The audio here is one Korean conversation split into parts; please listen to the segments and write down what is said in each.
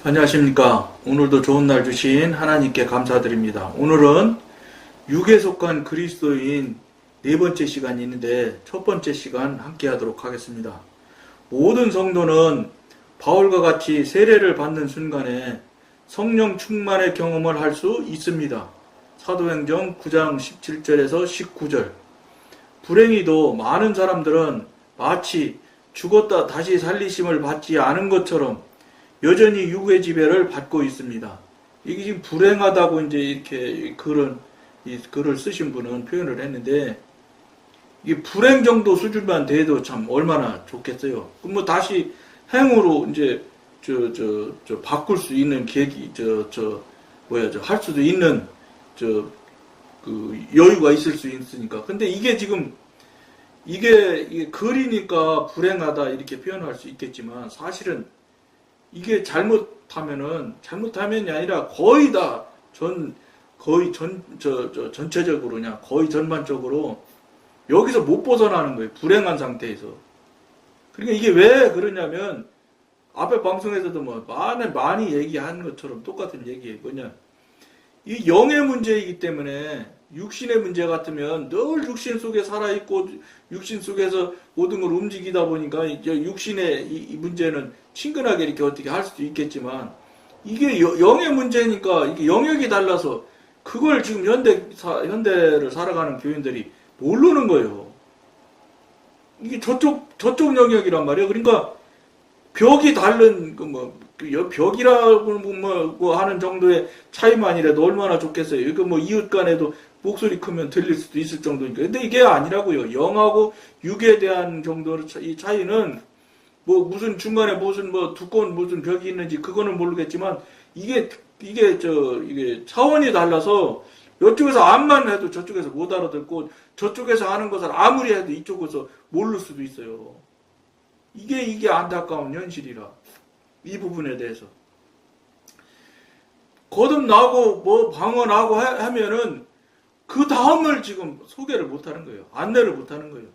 안녕하십니까. 오늘도 좋은 날 주신 하나님께 감사드립니다. 오늘은 육에 속한 그리스도인 네 번째 시간이 있는데 첫 번째 시간 함께 하도록 하겠습니다. 모든 성도는 바울과 같이 세례를 받는 순간에 성령 충만의 경험을 할 수 있습니다. 사도행전 9장 17절에서 19절. 불행히도 많은 사람들은 마치 죽었다 다시 살리심을 받지 않은 것처럼 여전히 육의 지배를 받고 있습니다. 이게 지금 불행하다고 이제 이렇게 글을 쓰신 분은 표현을 했는데, 이게 불행 정도 수준만 돼도 참 얼마나 좋겠어요. 그럼 뭐 다시 행으로 이제 바꿀 수 있는 계기, 할 수도 있는 여유가 있을 수 있으니까. 근데 이게 지금 이게 글이니까 불행하다 이렇게 표현할 수 있겠지만, 사실은 이게 잘못하면이 아니라 거의 다 전체적으로 그냥 거의 전반적으로 여기서 못 벗어나는 거예요. 불행한 상태에서. 그러니까 이게 왜 그러냐면, 앞에 방송에서도 뭐 많이 얘기한 것처럼 똑같은 얘기예요. 뭐냐, 이 영의 문제이기 때문에, 육신의 문제 같으면 늘 육신 속에 살아있고 육신 속에서 모든 걸 움직이다 보니까 이제 육신의 이 문제는 친근하게 이렇게 어떻게 할 수도 있겠지만, 이게 영의 문제니까 이게 영역이 달라서 그걸 지금 현대를 살아가는 교인들이 모르는 거예요. 이게 저쪽 영역이란 말이에요. 그러니까 벽이 다른 벽이라고 하는 정도의 차이만이라도 얼마나 좋겠어요. 이거 뭐 이웃 간에도 목소리 크면 들릴 수도 있을 정도니까. 근데 이게 아니라고요. 영하고 육에 대한 정도의 이 차이는 뭐 무슨 중간에 무슨 뭐 두꺼운 무슨 벽이 있는지 그거는 모르겠지만, 이게 차원이 달라서 이쪽에서 암만 해도 저쪽에서 못 알아듣고, 저쪽에서 하는 것을 아무리 해도 이쪽에서 모를 수도 있어요. 이게 안타까운 현실이라, 이 부분에 대해서 거듭나고 뭐 방언하고 하면은 그 다음을 지금 소개를 못하는 거예요. 안내를 못하는 거예요.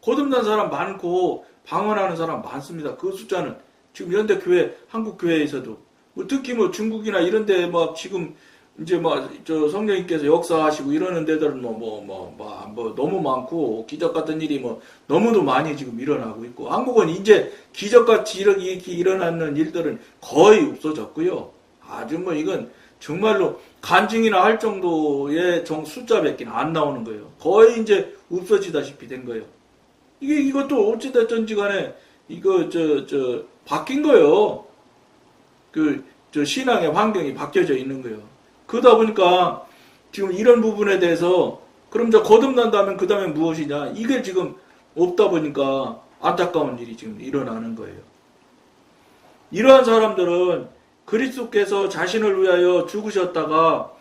거듭난 사람 많고 방언하는 사람 많습니다. 그 숫자는 지금 현대교회, 한국교회에서도 뭐 특히 뭐 중국이나 이런데 막 지금 이제 성령님께서 역사하시고 이러는 데들은 너무 많고, 기적 같은 일이 너무도 많이 지금 일어나고 있고, 한국은 이제 기적같이 이렇게 일어나는 일들은 거의 없어졌고요. 아주 이건 정말로 간증이나 할 정도의 숫자밖에 안 나오는 거예요. 거의 이제 없어지다시피 된 거예요. 이것도 어찌됐든지 간에 바뀐 거예요. 신앙의 환경이 바뀌어져 있는 거예요. 그러다 보니까 지금 이런 부분에 대해서, 그럼 거듭난다면 그 다음에 무엇이냐, 이게 지금 없다 보니까 안타까운 일이 지금 일어나는 거예요. 이러한 사람들은 그리스도께서 자신을 위하여 죽으셨다가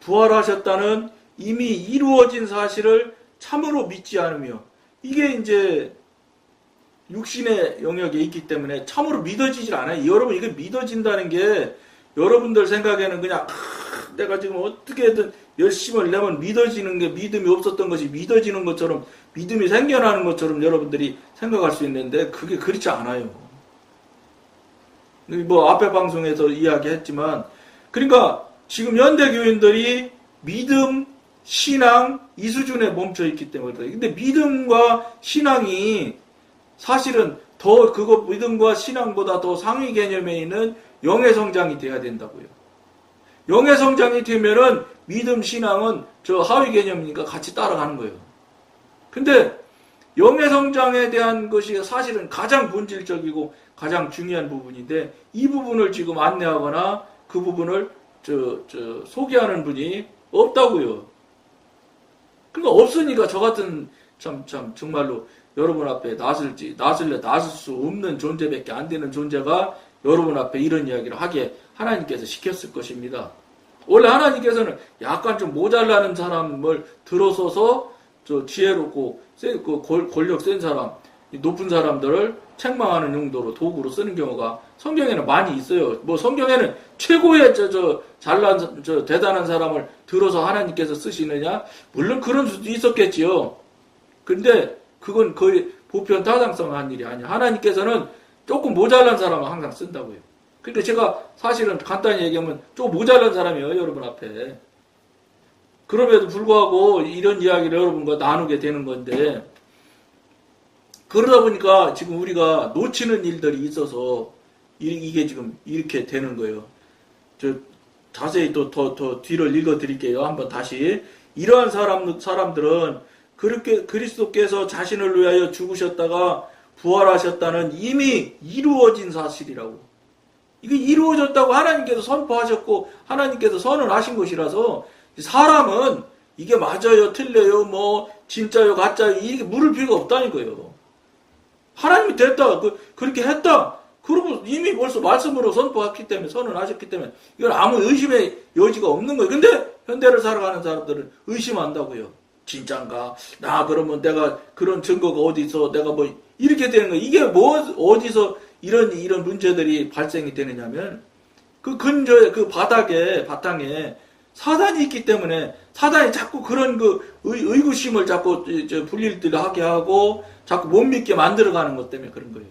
부활하셨다는 이미 이루어진 사실을 참으로 믿지 않으며, 이게 이제 육신의 영역에 있기 때문에 참으로 믿어지질 않아요. 여러분, 이게 믿어진다는 게 여러분들 생각에는 그냥 내가 지금 어떻게든 열심을 내면 믿어지는 게, 믿음이 없었던 것이 믿어지는 것처럼, 믿음이 생겨나는 것처럼 여러분들이 생각할 수 있는데, 그게 그렇지 않아요. 앞에 방송에서 이야기했지만, 그러니까 지금 현대교인들이 믿음, 신앙 이 수준에 멈춰 있기 때문에. 근데 믿음과 신앙이 사실은 믿음과 신앙보다 더 상위 개념에 있는 영의 성장이 돼야 된다고요. 영의 성장이 되면은 믿음, 신앙은 하위 개념이니까 같이 따라가는 거예요. 근데 영의 성장에 대한 것이 사실은 가장 본질적이고 가장 중요한 부분인데, 이 부분을 지금 안내하거나 그 부분을 소개하는 분이 없다고요. 그러니까 없으니까 저 같은 정말로 여러분 앞에 나설 수 없는 존재밖에 안 되는 존재가 여러분 앞에 이런 이야기를 하게 하나님께서 시켰을 것입니다. 원래 하나님께서는 약간 좀 모자라는 사람을 들어서서 지혜롭고 권력 센 사람, 높은 사람들을 책망하는 용도로 도구로 쓰는 경우가 성경에는 많이 있어요. 성경에는 최고의 잘난 대단한 사람을 들어서 하나님께서 쓰시느냐? 물론 그런 수도 있었겠지요. 근데 그건 거의 보편 타당성한 일이 아니에요. 하나님께서는 조금 모자란 사람은 항상 쓴다고요. 그러니까 제가 사실은 간단히 얘기하면 좀 모자란 사람이에요, 여러분 앞에. 그럼에도 불구하고 이런 이야기를 여러분과 나누게 되는 건데, 그러다 보니까 지금 우리가 놓치는 일들이 있어서 이게 지금 이렇게 되는 거예요. 저 자세히 또 더 뒤를 읽어 드릴게요. 한번 다시. 이러한 사람들은 그렇게 그리스도께서 자신을 위하여 죽으셨다가 부활하셨다는 이미 이루어진 사실이라고. 이게 이루어졌다고 하나님께서 선포하셨고 하나님께서 선언하신 것이라서 사람은 이게 맞아요, 틀려요, 뭐 진짜요, 가짜요 이게 물을 필요가 없다는 거예요. 하나님이 됐다, 그렇게 했다. 그러고 이미 벌써 말씀으로 선포했기 때문에 선언하셨기 때문에 이건 아무 의심의 여지가 없는 거예요. 근데 현대를 살아가는 사람들은 의심한다고요. 진짠가? 나 그러면 내가 그런 증거가 어디 있어? 내가 뭐 이렇게 되는 거예요. 이게 뭐 어디서 이런 문제들이 발생이 되느냐면 그 근저에 그 바탕에 사단이 있기 때문에 사단이 자꾸 그런 그 의구심을 자꾸 불릴듯 하게 하고 자꾸 못 믿게 만들어가는 것 때문에 그런 거예요.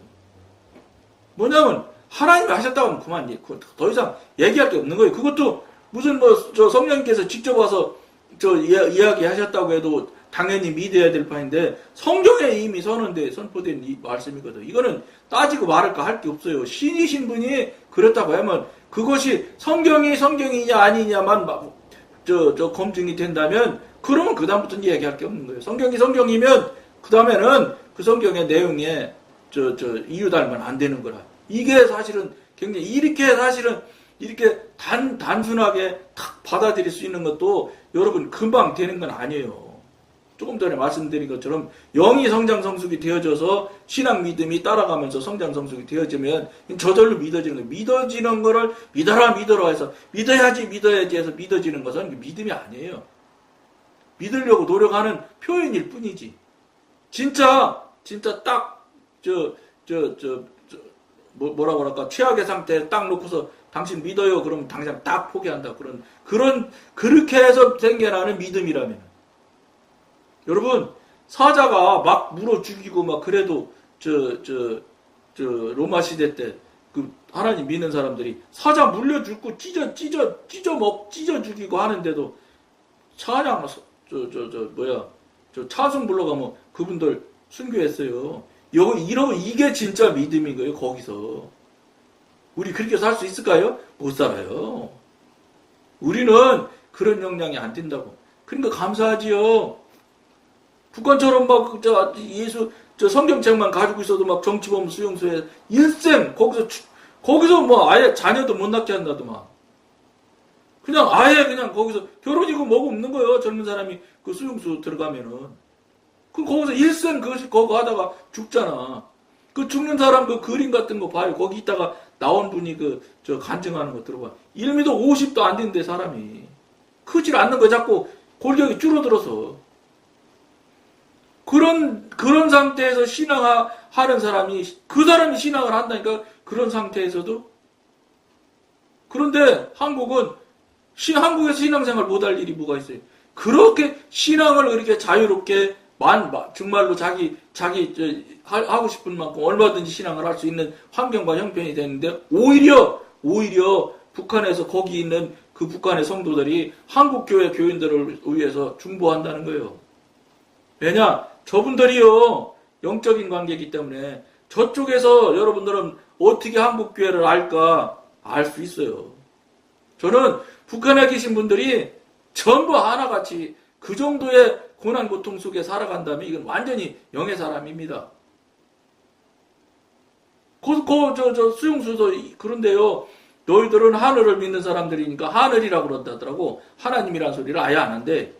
뭐냐면 하나님이 하셨다고 하면 그만 더 이상 얘기할 게 없는 거예요. 그것도 무슨 성령님께서 직접 와서 이야기하셨다고 해도 당연히 믿어야 될 판인데 성경에 이미 선포된 이 말씀이거든. 이거는 따지고 말할까 할 게 없어요. 신이신 분이 그렇다고 하면 그것이 성경이냐 아니냐만 검증이 된다면 그러면 그다음부터는 얘기할 게 없는 거예요. 성경이면 그다음에는 그 성경의 내용에 이유달면 안 되는 거라. 이게 사실은 굉장히 이렇게 단순하게 탁 받아들일 수 있는 것도 여러분 금방 되는 건 아니에요. 조금 전에 말씀드린 것처럼 영이 성장 성숙이 되어져서 신앙 믿음이 따라가면서 성장 성숙이 되어지면 저절로 믿어지는 거예요. 믿어지는 거를 믿어라 해서 믿어야지 해서 믿어지는 것은 믿음이 아니에요. 믿으려고 노력하는 표현일 뿐이지. 진짜 딱 뭐라고 할까, 최악의 상태에 딱 놓고서 당신 믿어요 그러면 당장 딱 포기한다. 그렇게 해서 생겨나는 믿음이라면 여러분, 사자가 막 물어 죽이고 막 그래도 로마 시대 때 그 하나님 믿는 사람들이 사자 물려 죽고 찢어 죽이고 하는데도 찬양 차승 불러가면 그분들 순교했어요. 이게 진짜 믿음인 거예요. 거기서 우리 그렇게 살 수 있을까요? 못 살아요. 우리는 그런 역량이 안 된다고. 그러니까 감사하지요. 북한처럼 막 성경책만 가지고 있어도 막 정치범 수용소에 일생 거기서 뭐 아예 자녀도 못 낳게 한다더만. 그냥 아예 그냥 거기서 결혼이고 뭐고 없는 거예요. 젊은 사람이 그 수용소 들어가면은. 거기서 일생 그거 하다가 죽잖아. 그 죽는 사람 그 그림 같은 거 봐요. 거기 있다가 나온 분이 간증하는 거 들어봐. 1m 50도 안 되는데 사람이. 크질 않는 거 자꾸 골격이 줄어들어서. 그런 상태에서 신앙하는 사람이, 그 사람이 신앙을 한다니까, 그런 상태에서도. 그런데 한국에서 신앙생활 못할 일이 뭐가 있어요? 그렇게 신앙을 그렇게 자유롭게, 정말로 자기 하고 싶은 만큼 얼마든지 신앙을 할 수 있는 환경과 형편이 되는데, 오히려 북한에서 거기 있는 그 북한의 성도들이 한국교회 교인들을 위해서 중보한다는 거예요. 왜냐? 저분들이요, 영적인 관계이기 때문에 저쪽에서 여러분들은 어떻게 한국교회를 알까? 알 수 있어요. 저는 북한에 계신 분들이 전부 하나같이 그 정도의 고난 고통 속에 살아간다면 이건 완전히 영의 사람입니다. 수용소도 그런데요, 너희들은 하늘을 믿는 사람들이니까 하늘이라고 그런다더라고. 하나님이라는 소리를 아예 안 한대.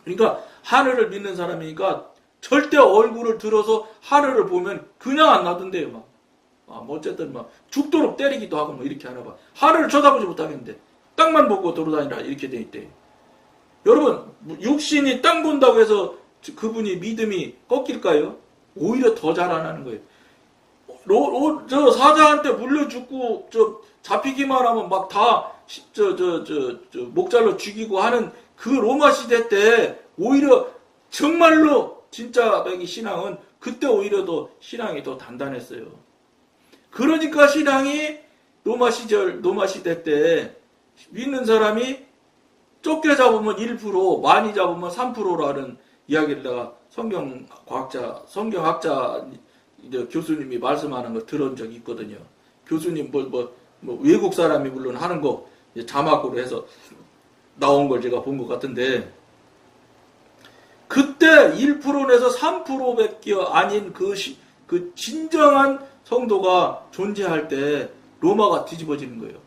그러니까 하늘을 믿는 사람이니까 절대 얼굴을 들어서 하늘을 보면 그냥 안 놔둔대요. 어쨌든 죽도록 때리기도 하고 이렇게 하나 봐. 하늘을 쳐다보지 못하겠는데 땅만 보고 돌아다니라 이렇게 돼 있대. 여러분, 육신이 땅 본다고 해서 그분이 믿음이 꺾일까요? 오히려 더 자라나는 거예요. 사자한테 물려 죽고 잡히기만 하면 막 다 목잘로 죽이고 하는 그 로마 시대 때 오히려 정말로 진짜 신앙은 그때 오히려 더 신앙이 더 단단했어요. 그러니까 신앙이 로마 시대 때 믿는 사람이 좁게 잡으면 1%, 많이 잡으면 3%라는 이야기를 내가 성경학자 교수님이 말씀하는 거 들은 적이 있거든요. 교수님 외국 사람이 물론 하는 거 자막으로 해서 나온 걸 제가 본 것 같은데, 그때 1%내서 3%밖에 아닌 그 진정한 성도가 존재할 때 로마가 뒤집어지는 거예요.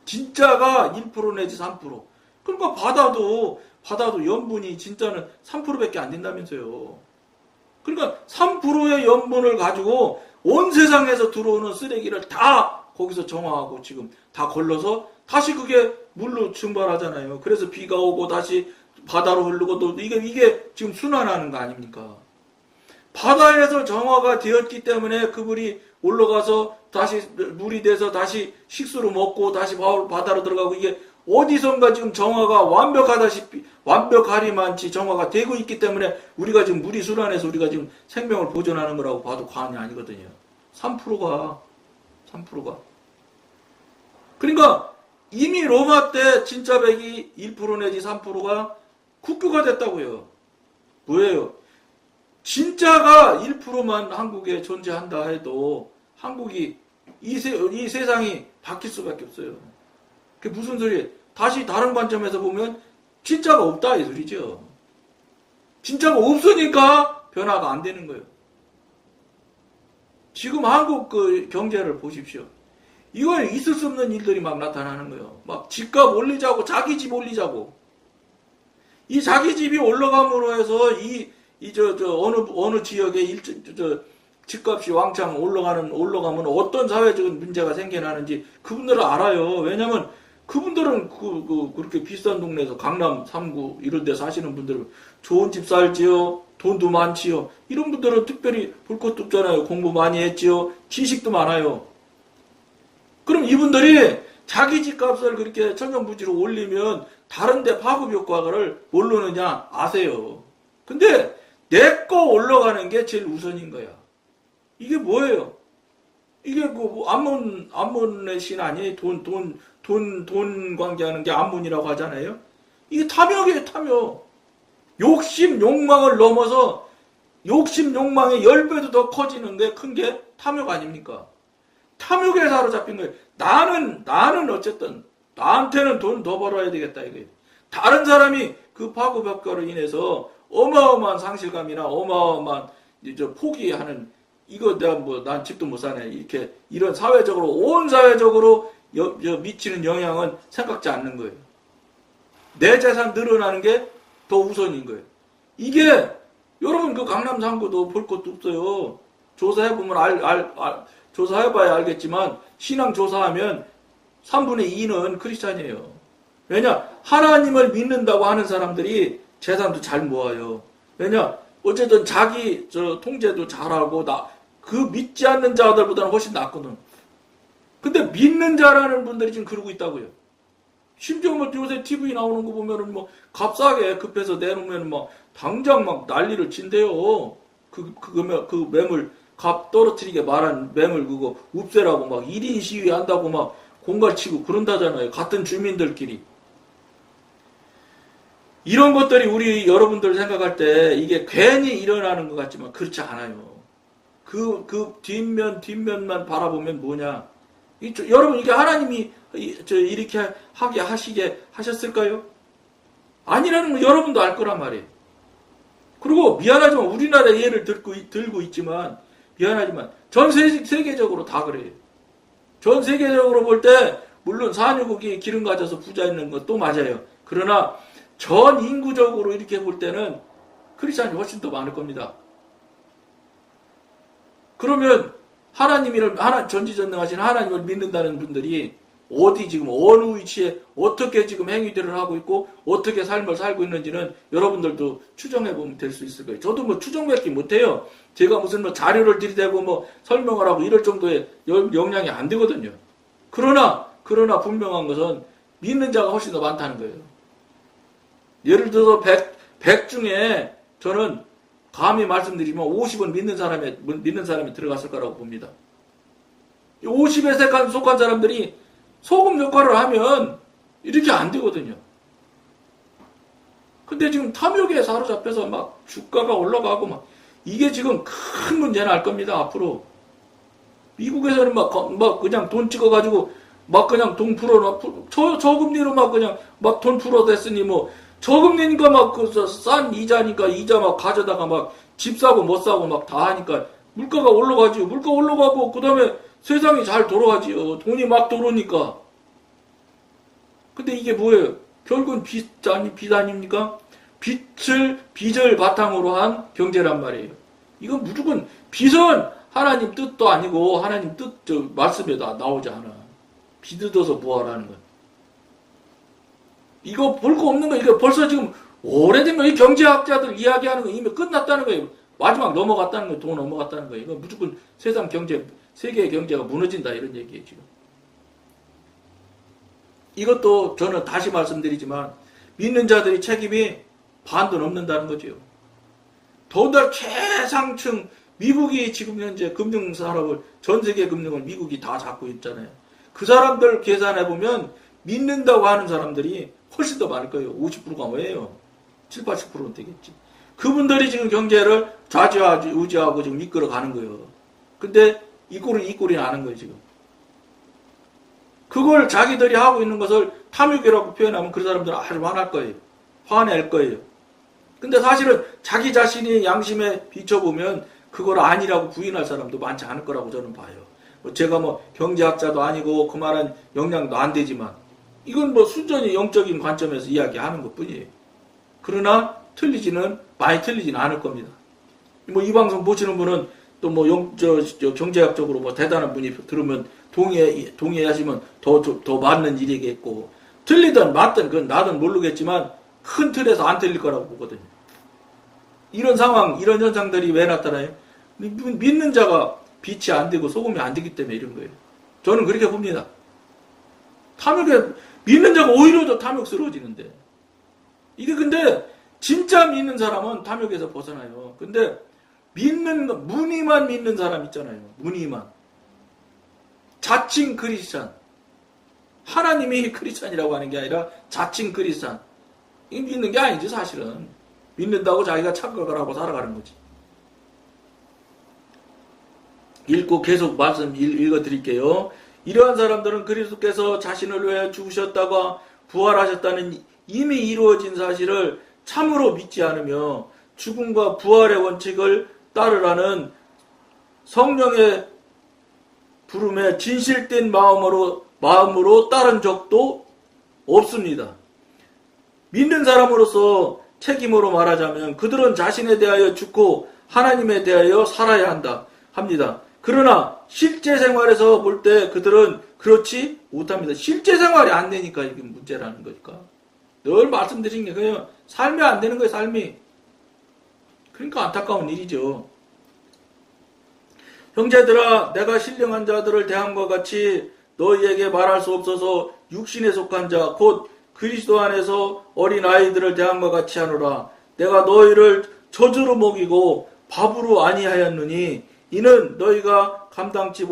진짜가 1% 내지 3%. 그러니까 받아도 연분이 진짜는 3%밖에 안 된다면서요. 그러니까 3%의 연분을 가지고 온 세상에서 들어오는 쓰레기를 다 거기서 정화하고 지금 다 걸러서 다시 그게 물로 증발하잖아요. 그래서 비가 오고 다시 바다로 흐르고 또 이게 지금 순환하는 거 아닙니까? 바다에서 정화가 되었기 때문에 그 물이 올라가서 다시 물이 돼서 다시 식수로 먹고 다시 바다로 들어가고, 이게 어디선가 지금 정화가 완벽하리만치 정화가 되고 있기 때문에 우리가 지금 물이 순환해서 우리가 지금 생명을 보존하는 거라고 봐도 과언이 아니거든요. 3%가. 그러니까 이미 로마 때 진짜 백이 1% 내지 3%가 국교가 됐다고요. 뭐예요? 진짜가 1%만 한국에 존재한다 해도 한국이 이 세상이 바뀔 수밖에 없어요. 그게 무슨 소리예요? 다시 다른 관점에서 보면 진짜가 없다 이 소리죠. 진짜가 없으니까 변화가 안 되는 거예요. 지금 한국 그 경제를 보십시오. 이건 있을 수 없는 일들이 막 나타나는 거예요. 막 집값 올리자고, 자기 집 올리자고. 이 자기 집이 올라감으로 해서 어느 지역에 집값이 왕창 올라가면 어떤 사회적인 문제가 생겨나는지 그분들은 알아요. 왜냐면 그분들은 그렇게 비싼 동네에서 강남 3구 이런 데 사시는 분들은 좋은 집 살지요. 돈도 많지요. 이런 분들은 특별히 볼 것도 없잖아요. 공부 많이 했지요. 지식도 많아요. 그럼 이분들이 자기 집값을 그렇게 천정부지로 올리면 다른 데 파급 효과를 모르느냐 아세요. 근데 내 거 올라가는 게 제일 우선인 거야. 이게 뭐예요? 이게 암몬의 신 아니에요? 돈 관계하는 게 암몬이라고 하잖아요? 이게 탐욕이에요, 탐욕. 욕심, 욕망을 넘어서 욕심, 욕망의 10배도 더 커지는 게 큰 게 탐욕 아닙니까? 탐욕에 사로잡힌 거예요. 나는 어쨌든 나한테는 돈 더 벌어야 되겠다 이거예요. 다른 사람이 그 파급 효과로 인해서 어마어마한 상실감이나 어마어마한 포기하는, 이거 내가 난 집도 못 사네 이렇게 이런 사회적으로 온 사회적으로 미치는 영향은 생각지 않는 거예요. 내 재산 늘어나는 게 더 우선인 거예요. 이게 여러분 그 강남 3구도 볼 것도 없어요. 조사해보면 조사해봐야 알겠지만 신앙 조사하면 3분의 2는 크리스찬이에요. 왜냐? 하나님을 믿는다고 하는 사람들이 재산도 잘 모아요. 왜냐? 어쨌든 자기 통제도 잘하고 그 믿지 않는 자들보다는 훨씬 낫거든. 근데 믿는 자라는 분들이 지금 그러고 있다고요. 심지어 요새 TV 나오는 거 보면은 값싸게 급해서 내놓으면 당장 난리를 친대요. 그 매물 값 떨어뜨리게 말한 매물 그거 없애라고 1인 시위 한다고 공갈치고 그런다잖아요. 같은 주민들끼리. 이런 것들이 우리 여러분들 생각할 때 이게 괜히 일어나는 것 같지만 그렇지 않아요. 그 뒷면만 바라보면 뭐냐. 여러분 이게 하나님이 이렇게 하시게 하셨을까요? 아니라는 거 여러분도 알 거란 말이에요. 그리고 미안하지만 우리나라 예를 들고 있지만 미안하지만 전 세계적으로 다 그래요. 전 세계적으로 볼 때 물론 산유국이 기름 가져서 부자 있는 것도 맞아요. 그러나 전 인구적으로 이렇게 볼 때는 크리스찬이 훨씬 더 많을 겁니다. 그러면 전지전능하신 하나님을 믿는다는 분들이 지금 어느 위치에 어떻게 지금 행위들을 하고 있고 어떻게 삶을 살고 있는지는 여러분들도 추정해보면 될 수 있을 거예요. 저도 추정밖에 못해요. 제가 무슨 자료를 들이대고 설명을 하고 이럴 정도의 역량이 안 되거든요. 그러나 분명한 것은 믿는 자가 훨씬 더 많다는 거예요. 예를 들어서 100 중에 저는 감히 말씀드리면 50은 믿는 사람이 들어갔을 거라고 봅니다. 50에 속한 사람들이 소금 역할을 하면 이렇게 안 되거든요. 근데 지금 탐욕에 사로잡혀서 막 주가가 올라가고 막 이게 지금 큰 문제 날 겁니다, 앞으로. 미국에서는 막 그냥 돈 찍어가지고 막 그냥 돈 저금리로 막 그냥 막 돈 풀어댔으니 뭐 저금리니까 막 그 싼 이자니까 이자 막 가져다가 막 집 사고 못 사고 막 다 하니까 물가가 올라가지요. 물가 올라가고 그 다음에 세상이 잘 돌아가지요. 돈이 막 들어오니까. 근데 이게 뭐예요? 결국은 빚 아닙니까? 빚을 바탕으로 한 경제란 말이에요. 이건 무조건 빚은 하나님 뜻도 아니고 하나님 뜻 말씀에 나오지 않아. 빚 얻어서 뭐하라는 거야. 이거 볼 거 없는 거 이거 벌써 지금 오래되면 이 경제학자들 이야기하는 거 이미 끝났다는 거예요. 마지막 넘어갔다는 거예요. 돈 넘어갔다는 거예요. 이거 무조건 세상 경제, 세계의 경제가 무너진다 이런 얘기예요 지금. 이것도 저는 다시 말씀드리지만 믿는 자들의 책임이 반도 넘는다는 거죠. 더군다나 최상층 미국이 지금 현재 금융산업을 전 세계 금융을 미국이 다 잡고 있잖아요. 그 사람들 계산해보면 믿는다고 하는 사람들이 훨씬 더 많을 거예요. 50%가 뭐예요? 7, 80%는 되겠지. 그분들이 지금 경제를 좌지우지하고 지금 이끌어가는 거예요. 근데 이 꼴이 나는 거예요, 지금. 그걸 자기들이 하고 있는 것을 탐욕이라고 표현하면 그 사람들은 아주 화날 거예요. 화낼 거예요. 근데 사실은 자기 자신이 양심에 비춰보면 그걸 아니라고 부인할 사람도 많지 않을 거라고 저는 봐요. 제가 경제학자도 아니고 그 말은 역량도 안 되지만 이건 순전히 영적인 관점에서 이야기하는 것 뿐이에요. 그러나 많이 틀리지는 않을 겁니다. 이 방송 보시는 분은 또 경제학적으로 대단한 분이 들으면 동의하시면 더 맞는 일이겠고, 틀리든 맞든 그건 나든 모르겠지만 큰 틀에서 안 틀릴 거라고 보거든요. 이런 상황, 이런 현상들이 왜 나타나요? 믿는 자가 빛이 안 되고 소금이 안 되기 때문에 이런 거예요. 저는 그렇게 봅니다. 믿는 자가 오히려 더 탐욕스러워지는데. 이게 근데 진짜 믿는 사람은 탐욕에서 벗어나요. 근데 무늬만 믿는 사람 있잖아요. 무늬만. 자칭 크리스찬. 하나님이 크리스찬이라고 하는 게 아니라 자칭 크리스찬. 이게 믿는 게 아니지 사실은. 믿는다고 자기가 착각을 하고 살아가는 거지. 읽고 계속 말씀 읽어드릴게요. 이러한 사람들은 그리스도께서 자신을 위해 죽으셨다가 부활하셨다는 이미 이루어진 사실을 참으로 믿지 않으며 죽음과 부활의 원칙을 따르라는 성령의 부름에 진실된 마음으로 따른 적도 없습니다. 믿는 사람으로서 책임으로 말하자면 그들은 자신에 대하여 죽고 하나님에 대하여 살아야 합니다. 그러나 실제 생활에서 볼 때 그들은 그렇지 못합니다. 실제 생활이 안 되니까 이게 문제라는 거니까. 늘 말씀드린 게 그냥 삶이 안 되는 거예요, 삶이. 그러니까 안타까운 일이죠. 형제들아, 내가 신령한 자들을 대함과 같이 너희에게 말할 수 없어서 육신에 속한 자, 곧 그리스도 안에서 어린 아이들을 대함과 같이 하노라. 내가 너희를 저주로 먹이고 밥으로 아니하였느니 이는 너희가 감당치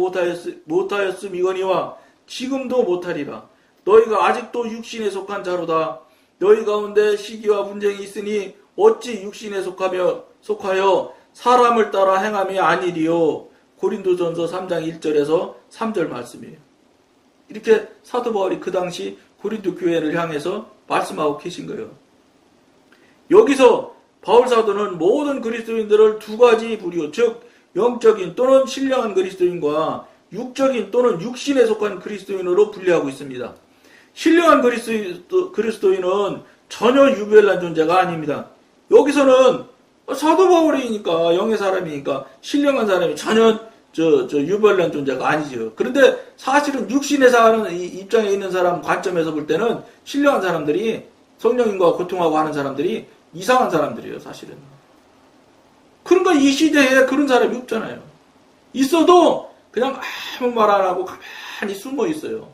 못하였음이거니와 지금도 못하리라. 너희가 아직도 육신에 속한 자로다. 너희 가운데 시기와 분쟁이 있으니 어찌 육신에 속하여 사람을 따라 행함이 아니리요. 고린도전서 3장 1절에서 3절 말씀이에요. 이렇게 사도 바울이 그 당시 고린도 교회를 향해서 말씀하고 계신 거예요. 여기서 바울 사도는 모든 그리스도인들을 두 가지 부류, 즉 영적인 또는 신령한 그리스도인과 육적인 또는 육신에 속한 그리스도인으로 분류하고 있습니다. 신령한 그리스도인은 전혀 유별난 존재가 아닙니다. 여기서는 사도 바울이니까 영의 사람이니까 신령한 사람이 전혀 유별난 존재가 아니죠. 그런데 사실은 육신에 사는 입장에 있는 사람 관점에서 볼 때는 신령한 사람들이 성령님과 고통하고 하는 사람들이 이상한 사람들이에요, 사실은. 그러니까 이 시대에 그런 사람이 없잖아요. 있어도 그냥 아무 말 안 하고 가만히 숨어 있어요.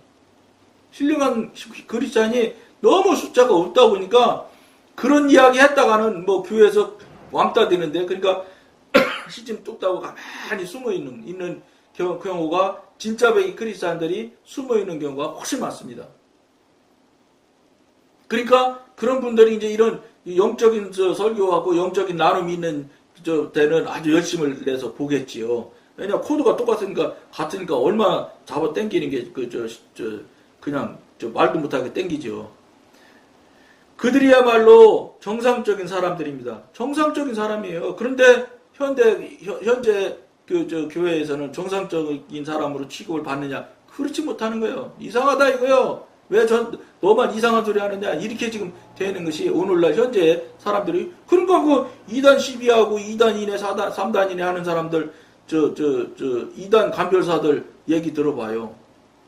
신령한 그리스찬이 너무 숫자가 없다 보니까 그런 이야기 했다가는 교회에서 왕따 되는데, 그러니까 시침 뚝 따고 가만히 숨어 있는 경우가 진짜 백이 크리스찬들이 숨어있는 경우가 훨씬 많습니다. 그러니까 그런 분들이 이제 이런 영적인 설교하고 영적인 나눔이 있는 때는 아주 열심을 내서 보겠지요. 왜냐 코드가 같으니까 얼마나 잡아 당기는 게 그냥 말도 못하게 당기죠. 그들이야말로 정상적인 사람들입니다. 정상적인 사람이에요. 그런데 현재 교회에서는 정상적인 사람으로 취급을 받느냐? 그렇지 못하는 거예요. 이상하다 이거요. 왜 너만 이상한 소리 하느냐? 이렇게 지금 되는 것이 오늘날 현재 사람들이. 그러니까 그 2단 시비하고 2단 이내 3단 이내 하는 사람들 2단 간별사들 얘기 들어봐요.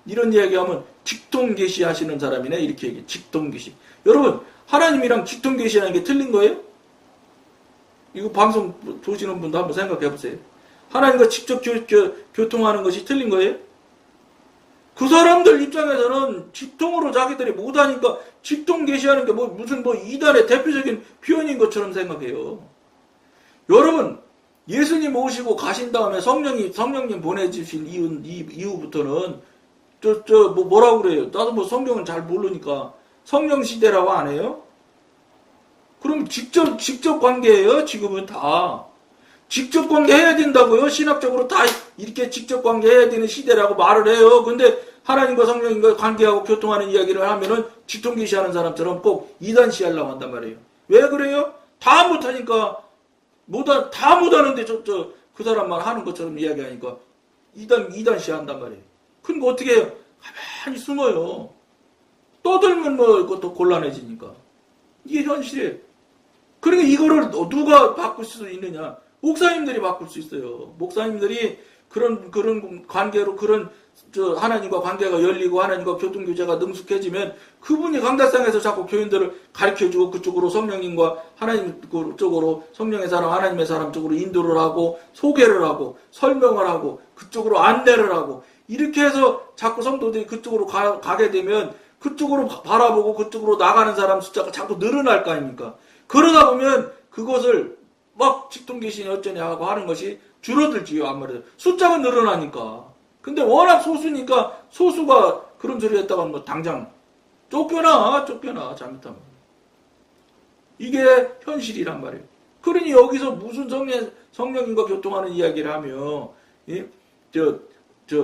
이런 이야기하면 직통계시 하시는 사람이네 이렇게 얘기해. 직통계시. 여러분 하나님이랑 직통계시하는 게 틀린 거예요? 이거 방송 보시는 분도 한번 생각해 보세요. 하나님과 직접 교통하는 것이 틀린 거예요? 그 사람들 입장에서는 직통으로 자기들이 못하니까 직통 계시하는 게 무슨 2단의 대표적인 표현인 것처럼 생각해요. 여러분 예수님 오시고 가신 다음에 성령님 보내주신 이후부터는 뭐라고 그래요? 나도 성경은 잘 모르니까 성령 시대라고 안 해요? 그럼 직접 관계예요. 지금은 다 직접 관계해야 된다고요. 신학적으로 다 이렇게 직접 관계해야 되는 시대라고 말을 해요. 근데 하나님과 성령님과 관계하고 교통하는 이야기를 하면은 직통 계시하는 사람처럼 꼭 2단 시하려고 한단 말이에요. 왜 그래요? 다 못하니까 다 못하는데 그 사람만 하는 것처럼 이야기하니까 2단 시한단 말이에요. 그러니까 어떻게 해요? 가만히 숨어요. 떠들면 그것도 곤란해지니까. 이게 현실이에요. 그러니까 이거를 누가 바꿀 수 있느냐? 목사님들이 바꿀 수 있어요. 목사님들이 그런 관계로 하나님과 관계가 열리고 하나님과 교통교제가 능숙해지면 그분이 강달상에서 자꾸 교인들을 가르쳐주고 그쪽으로 성령님과 하나님 쪽으로 성령의 사람 하나님의 사람 쪽으로 인도를 하고 소개를 하고 설명을 하고 그쪽으로 안내를 하고 이렇게 해서 자꾸 성도들이 그쪽으로 가게 되면 그쪽으로 바라보고 그쪽으로 나가는 사람 숫자가 자꾸 늘어날 거 아닙니까? 그러다 보면 그것을 막 직통계시니 어쩌냐 하고 하는 것이 줄어들지요. 아무래도 숫자가 늘어나니까. 근데 워낙 소수니까 소수가 그런 소리 했다가 당장 쫓겨나 잘못하면. 이게 현실이란 말이에요. 그러니 여기서 무슨 성령님과 교통하는 이야기를 하며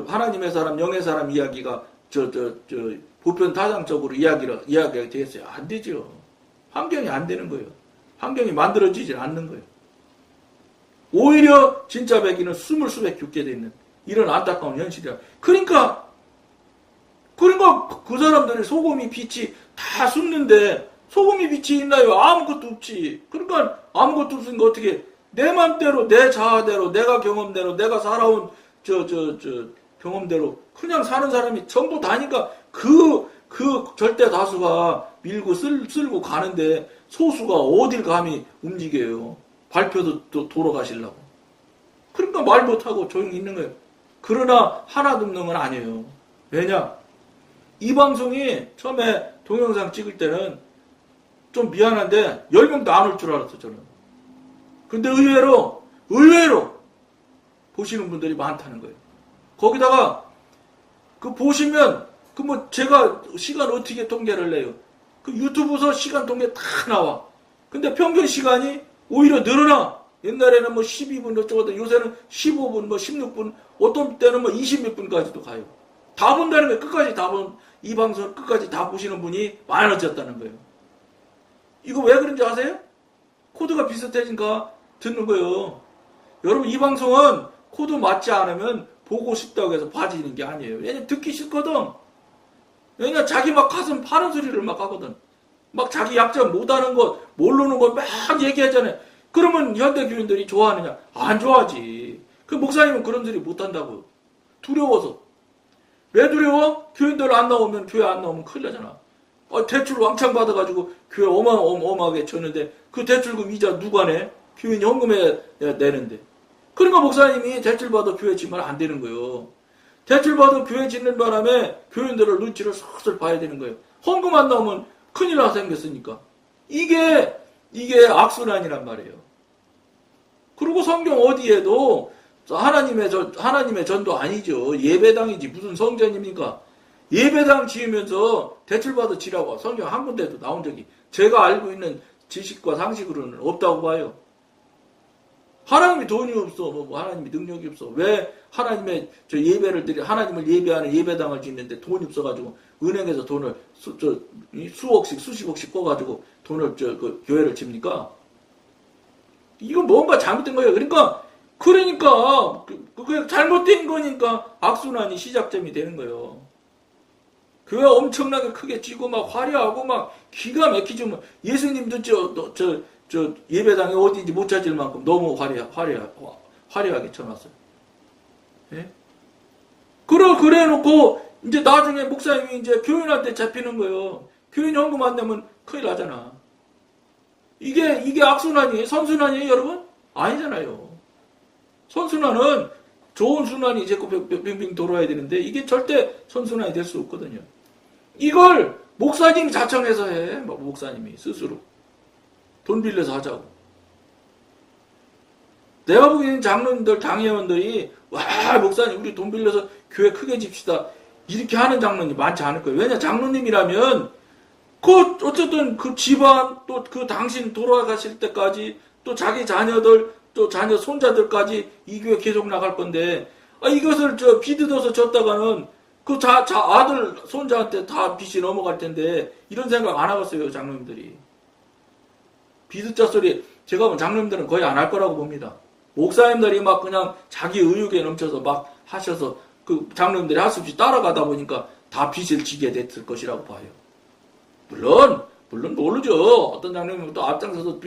하나님의 사람 영의 사람 이야기가 보편 타당적으로 이야기가 되겠어요. 안 되죠. 환경이 안 되는 거예요. 환경이 만들어지질 않는 거예요. 오히려 진짜 백인은 숨을 수밖에 죽게 되는 이런 안타까운 현실이야. 그러니까 그 사람들이 소금이 빛이 다 숨는데 소금이 빛이 있나요? 아무것도 없지. 그러니까 아무것도 없으니까 어떻게 내 맘대로 내 자아대로 내가 경험대로 내가 살아온 경험대로 그냥 사는 사람이 전부 다니까 그 절대 다수가 밀고 쓸고 가는데 소수가 어딜 감히 움직여요. 발표도 또 돌아가시려고. 그러니까 말 못하고 조용히 있는 거예요. 그러나 하나도 없는 건 아니에요. 왜냐? 이 방송이 처음에 동영상 찍을 때는 좀 미안한데 10명도 안 올 줄 알았어 저는. 근데 의외로 보시는 분들이 많다는 거예요. 거기다가 보시면 제가 시간 어떻게 통계를 내요? 유튜브에서 시간 통계 다 나와. 근데 평균 시간이 오히려 늘어나. 옛날에는 12분 어쩌고든 요새는 15분 16분 어떤 때는 20몇 분까지도 가요. 다 본다는 거예요. 끝까지 이 방송 끝까지 다 보시는 분이 많아졌다는 거예요. 이거 왜 그런지 아세요? 코드가 비슷해지니까 듣는 거예요. 여러분 이 방송은 코드 맞지 않으면 보고 싶다고 해서 봐지는 게 아니에요. 왜냐면 듣기 싫거든. 왜냐면 자기 막 가슴 파는 소리를 막 하거든. 막 자기 약점 못하는 것, 모르는 것 막 얘기하잖아요. 그러면 현대교인들이 좋아하느냐? 안 좋아하지. 그 목사님은 그런 소리 못한다고요. 두려워서. 왜 두려워? 교인들 안 나오면, 교회 안 나오면 큰일 나잖아. 대출 왕창 받아가지고 교회 어마어마하게 줬는데 그 대출금 이자 누가 내? 교인 현금에 내는데. 그러니까 목사님이 대출 받아 교회 짓면 안 되는 거예요. 대출 받아 교회 짓는 바람에 교인들을 눈치를 슬슬 봐야 되는 거예요. 헌금 안 나오면 큰일 나 생겼으니까. 이게 악순환이란 말이에요. 그리고 성경 어디에도 하나님의 전도 아니죠. 예배당이지 무슨 성전입니까? 예배당 지으면서 대출받아 지라고 성경 한 군데도 나온 적이 제가 알고 있는 지식과 상식으로는 없다고 봐요. 하나님이 돈이 없어, 하나님이 능력이 없어. 왜 하나님의 하나님을 예배하는 예배당을 짓는데 돈이 없어가지고 은행에서 돈을 수억씩 수십억씩 꺼가지고 돈을 그 교회를 칩니까? 이건 뭔가 잘못된 거예요. 그러니까 그게 잘못된 거니까 악순환이 시작점이 되는 거예요. 교회 엄청나게 크게 찌고 막 화려하고 막 기가 막히죠. 뭐 예수님도 저 예배당이 어디인지 못 찾을 만큼 너무 화려하게 쳐놨어요. 예? 그래 놓고 이제 나중에 목사님이 이제 교인한테 잡히는 거예요. 교인 헌금 안 내면 큰일 나잖아. 이게 악순환이에요? 선순환이에요, 여러분? 아니잖아요. 선순환은 좋은 순환이 이제 빙빙 돌아야 되는데 이게 절대 선순환이 될 수 없거든요. 이걸 목사님이 자청해서 해. 목사님이 스스로. 돈 빌려서 하자고. 내가 보기에는 장로님들, 당회원들이 와 목사님 우리 돈 빌려서 교회 크게 집시다. 이렇게 하는 장로님 많지 않을 거예요. 왜냐 장로님이라면 어쨌든 그 집안 또 그 당신 돌아가실 때까지 또 자기 자녀들 또 자녀 손자들까지 이 교회 계속 나갈 건데 이것을 빚어서 줬다가는 그 아들 손자한테 다 빚이 넘어갈 텐데 이런 생각 안 하겠어요 장로님들이. 빚자 소리 제가 보면 장로님들은 거의 안 할 거라고 봅니다. 목사님들이 막 그냥 자기 의욕에 넘쳐서 막 하셔서 그 장로님들이 할 수 없이 따라가다 보니까 다 빚을 지게 됐을 것이라고 봐요. 물론 모르죠. 어떤 장로님은 또 앞장서서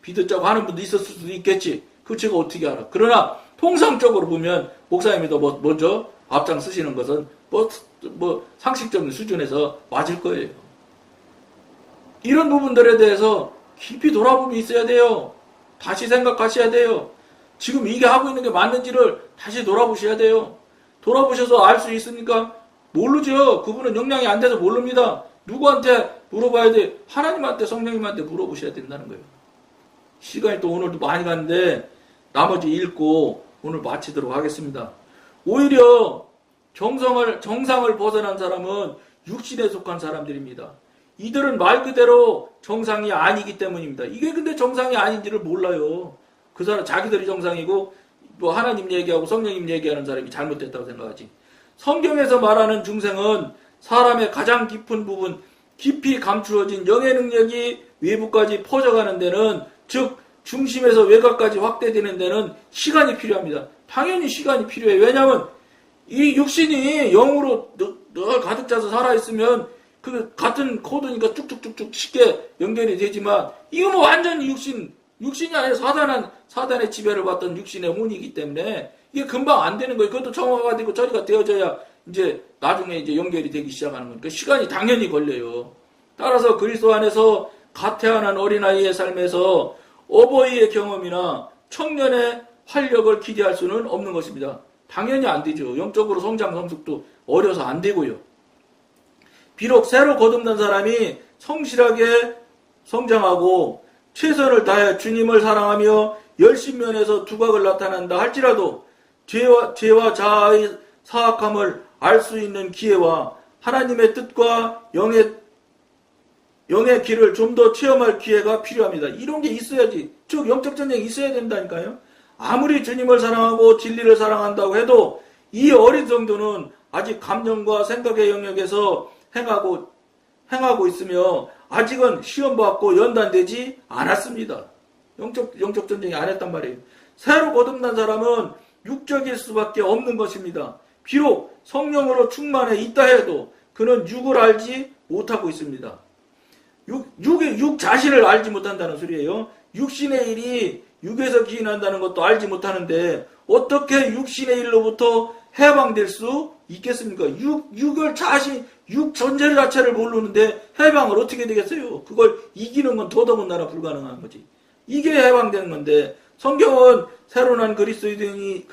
빚었자고 하는 분도 있었을 수도 있겠지. 그거 제가 어떻게 알아. 그러나 통상적으로 보면 목사님이 더 먼저 앞장 쓰시는 것은 상식적인 수준에서 맞을 거예요. 이런 부분들에 대해서 깊이 돌아보면 있어야 돼요. 다시 생각하셔야 돼요. 지금 이게 하고 있는 게 맞는지를 다시 돌아보셔야 돼요. 돌아보셔서 알 수 있으니까 모르죠. 그분은 역량이 안 돼서 모릅니다. 누구한테 물어봐야 돼? 하나님한테 성령님한테 물어보셔야 된다는 거예요. 시간이 또 오늘도 많이 갔는데 나머지 읽고 오늘 마치도록 하겠습니다. 오히려 정상을 벗어난 사람은 육신에 속한 사람들입니다. 이들은 말 그대로 정상이 아니기 때문입니다. 이게 근데 정상이 아닌지를 몰라요. 그 사람 자기들이 정상이고 하나님 얘기하고 성령님 얘기하는 사람이 잘못됐다고 생각하지. 성경에서 말하는 중생은 사람의 가장 깊은 부분, 깊이 감추어진 영의 능력이 외부까지 퍼져가는 데는, 즉 중심에서 외곽까지 확대되는 데는 시간이 필요합니다. 당연히 시간이 필요해요. 왜냐하면 이 육신이 영으로 늘 가득 차서 살아있으면 그 같은 코드니까 쭉쭉쭉쭉 쉽게 연결이 되지만 이건 완전히 육신이 아니라 사단의 지배를 받던 육신의 혼이기 때문에 이게 금방 안 되는 거예요. 그것도 정화가 되고 처리가 되어져야 이제 나중에 이제 연결이 되기 시작하는 거니까 시간이 당연히 걸려요. 따라서 그리스도 안에서 갓 태어난 어린아이의 삶에서 어버이의 경험이나 청년의 활력을 기대할 수는 없는 것입니다. 당연히 안 되죠. 영적으로 성장 성숙도 어려서 안 되고요. 비록 새로 거듭난 사람이 성실하게 성장하고 최선을 다해 주님을 사랑하며 열심면에서 두각을 나타낸다 할지라도 죄와 자아의 사악함을 알 수 있는 기회와 하나님의 뜻과 영의 길을 좀 더 체험할 기회가 필요합니다. 이런 게 있어야지. 즉 영적 전쟁이 있어야 된다니까요. 아무리 주님을 사랑하고 진리를 사랑한다고 해도 이 어린 정도는 아직 감정과 생각의 영역에서 행하고 있으며 아직은 시험받고 연단되지 않았습니다. 영적 전쟁이 안 했단 말이에요. 새로 거듭난 사람은 육적일 수밖에 없는 것입니다. 비록 성령으로 충만해 있다 해도 그는 육을 알지 못하고 있습니다. 육 자신을 알지 못한다는 소리예요. 육신의 일이 육에서 기인한다는 것도 알지 못하는데 어떻게 육신의 일로부터 해방될 수 있겠습니까? 육 전제 자체를 모르는데 해방을 어떻게 되겠어요? 그걸 이기는 건 더더군다나 불가능한 거지. 이게 해방되는 건데 성경은 새로 난 그리스도인이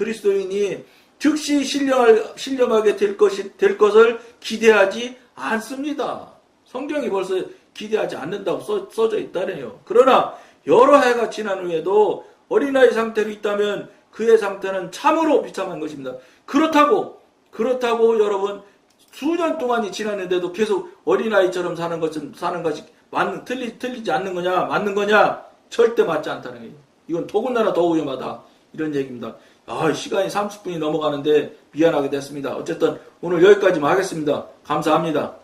즉시 신령하게 될 것을 기대하지 않습니다. 성경이 벌써 기대하지 않는다고 써져 있다네요. 그러나 여러 해가 지난 후에도 어린아이 상태로 있다면 그의 상태는 참으로 비참한 것입니다. 그렇다고 여러분 수년 동안이 지났는데도 계속 어린아이처럼 사는 것이 틀리지 않는 거냐? 맞는 거냐? 절대 맞지 않다는 거예요. 이건 더군다나 더 위험하다. 이런 얘기입니다. 시간이 30분이 넘어가는데 미안하게 됐습니다. 어쨌든 오늘 여기까지만 하겠습니다. 감사합니다.